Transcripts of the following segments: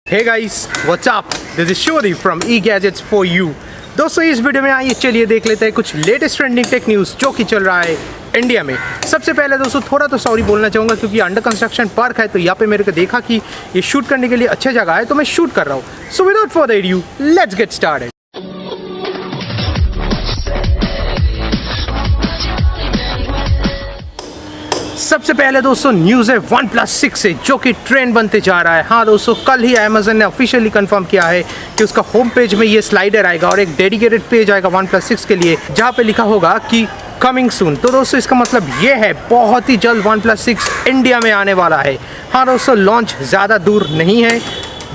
Hey guys, what's up? This is Shori from eGadgets for you. दोस्तों इस video में आइए चलिए देख लेते हैं कुछ लेटेस्ट ट्रेंडिंग टेक न्यूज़ जो कि चल रहा है इंडिया में। सबसे पहले दोस्तों थोड़ा तो सॉरी बोलना चाहूँगा क्योंकि अंडर कंस्ट्रक्शन पार्क है, तो यहाँ पे मेरे को देखा कि ये शूट करने के लिए अच्छी जगह है तो मैं शूट कर रहा हूँ। So without further ado let's get started. सबसे पहले दोस्तों न्यूज़ है OnePlus 6 से जो कि ट्रेंड बनते जा रहा है। हाँ दोस्तों, कल ही अमेज़न ने ऑफिशियली कंफर्म किया है कि उसका होम पेज में ये स्लाइडर आएगा और एक डेडिकेटेड पेज आएगा OnePlus 6 के लिए जहाँ पे लिखा होगा कि कमिंग सून। तो दोस्तों इसका मतलब ये है बहुत ही जल्द OnePlus 6 इंडिया में आने वाला है। हाँ दोस्तों, लॉन्च ज़्यादा दूर नहीं है।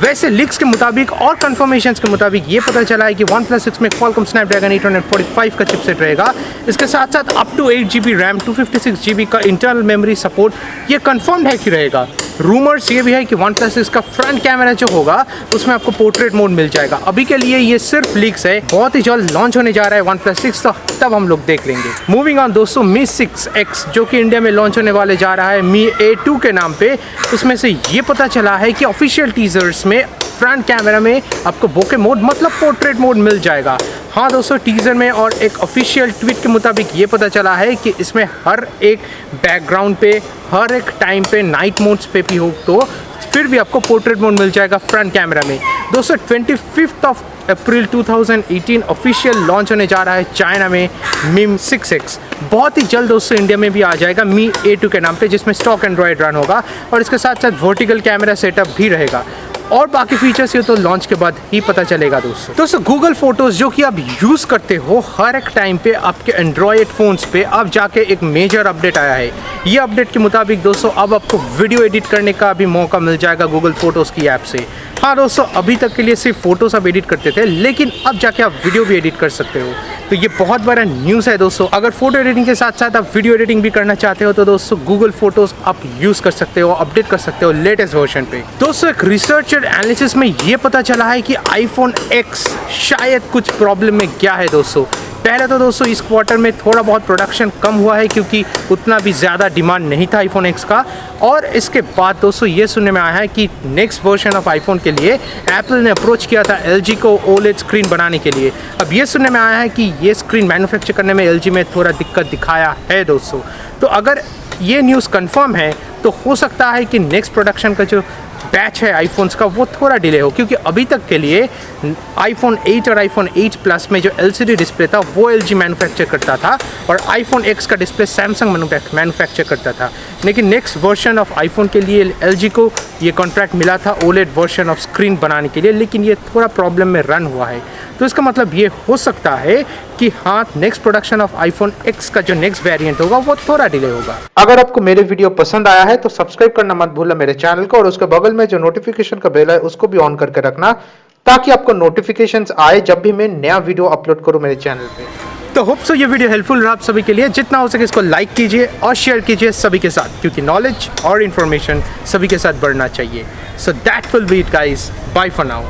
वैसे लीक्स के मुताबिक और कंफर्मेशंस के मुताबिक ये पता चला है कि OnePlus 6 में Qualcomm Snapdragon 845 का चिपसेट रहेगा। इसके साथ साथ up to 8GB RAM 256GB का इंटरनल मेमोरी सपोर्ट ये कंफर्म्ड है कि रहेगा। रूमर्स ये भी है कि OnePlus 6 का फ्रंट कैमरा जो होगा उसमें आपको पोर्ट्रेट मोड मिल जाएगा। अभी के लिए ये सिर्फ लीक्स है, बहुत ही जल्द लॉन्च होने जा रहा है OnePlus 6, तो तब हम लोग देख लेंगे। मूविंग ऑन दोस्तों, Mi 6X जो कि इंडिया में लॉन्च होने वाले जा रहा है Mi A2 के नाम पे, उसमें से ये पता चला है कि ऑफिशियल टीजर्स में फ्रंट कैमरा में आपको बोके मोड मतलब पोर्ट्रेट मोड मिल जाएगा। हाँ दोस्तों, टीजर में और एक ऑफिशियल ट्वीट के मुताबिक ये पता चला है कि इसमें हर एक बैकग्राउंड पे हर एक टाइम पे नाइट मोड्स पे भी हो तो फिर भी आपको पोर्ट्रेट मोड मिल जाएगा फ्रंट कैमरा में। दोस्तों 25 अप्रैल 2018 ऑफिशियल लॉन्च होने जा रहा है चाइना में Mi 6X। बहुत ही जल्द दोस्तों इंडिया में भी आ जाएगा Mi A2 के नाम पे, जिसमें स्टॉक एंड्रॉयड रन होगा और इसके साथ साथ वर्टिकल कैमरा सेटअप भी रहेगा और बाकी फीचर्स ये तो लॉन्च के बाद ही पता चलेगा। दोस्तों गूगल फोटोज़ जो कि आप यूज़ करते हो हर एक टाइम पे आपके एंड्रॉयड फ़ोन्स पे अब जाके एक मेजर अपडेट आया है। ये अपडेट के मुताबिक दोस्तों अब आपको वीडियो एडिट करने का भी मौका मिल जाएगा गूगल फोटोज़ की ऐप से। हाँ दोस्तों, अभी तक के लिए सिर्फ फोटोज़ आप एडिट करते थे, लेकिन अब जाके आप वीडियो भी एडिट कर सकते हो। तो ये बहुत बड़ा न्यूज़ है दोस्तों। अगर फोटो एडिटिंग के साथ साथ आप वीडियो एडिटिंग भी करना चाहते हो तो दोस्तों गूगल फोटोज़ आप यूज़ कर सकते हो, अपडेट कर सकते हो लेटेस्ट वर्जन पे। दोस्तों एक रिसर्चर एनालिसिस में ये पता चला है कि iPhone X शायद कुछ प्रॉब्लम में गया है। दोस्तों पहले तो दोस्तों इस क्वार्टर में थोड़ा बहुत प्रोडक्शन कम हुआ है क्योंकि उतना भी ज़्यादा डिमांड नहीं था iPhone X का, और इसके बाद दोस्तों ये सुनने में आया है कि नेक्स्ट वर्जन ऑफ iPhone के लिए एप्पल ने अप्रोच किया था LG को OLED स्क्रीन बनाने के लिए। अब ये सुनने में आया है कि ये स्क्रीन मैन्युफैक्चर करने में LG में थोड़ा दिक्कत दिखाया है दोस्तों। तो अगर ये न्यूज़ कंफर्म है तो हो सकता है कि नेक्स्ट प्रोडक्शन का जो बैच है आईफोन्स का वो थोड़ा डिले हो, क्योंकि अभी तक के लिए iPhone 8 और iPhone 8 Plus में जो LCD डिस्प्ले था वो LG मैन्युफैक्चर करता था और iPhone X का डिस्प्ले सैमसंग मैन्युफैक्चर करता था। लेकिन नेक्स्ट वर्जन ऑफ iPhone के लिए LG को ये कॉन्ट्रैक्ट मिला था OLED वर्जन ऑफ स्क्रीन बनाने के लिए, लेकिन ये थोड़ा प्रॉब्लम में रन हुआ है। तो इसका मतलब ये हो सकता है कि हाँ next production of iPhone X का जो नेक्स्ट वेरिएंट होगा वो थोड़ा डिले होगा। अगर आपको मेरे वीडियो पसंद आया है तो सब्सक्राइब करना मत भूलना मेरे चैनल को, और उसके बगल में जो नोटिफिकेशन का बेल है उसको भी ऑन करके रखना ताकि आपको नोटिफिकेशंस आए जब भी मैं नया वीडियो अपलोड करूं मेरे चैनल पे। तो होप सो ये वीडियो हेल्पफुल रहा आप सभी के लिए। जितना हो सके इसको लाइक कीजिए और शेयर कीजिए सभी के साथ, क्योंकि नॉलेज और इन्फॉर्मेशन सभी के साथ बढ़ना चाहिए। So that will be it guys, bye for now.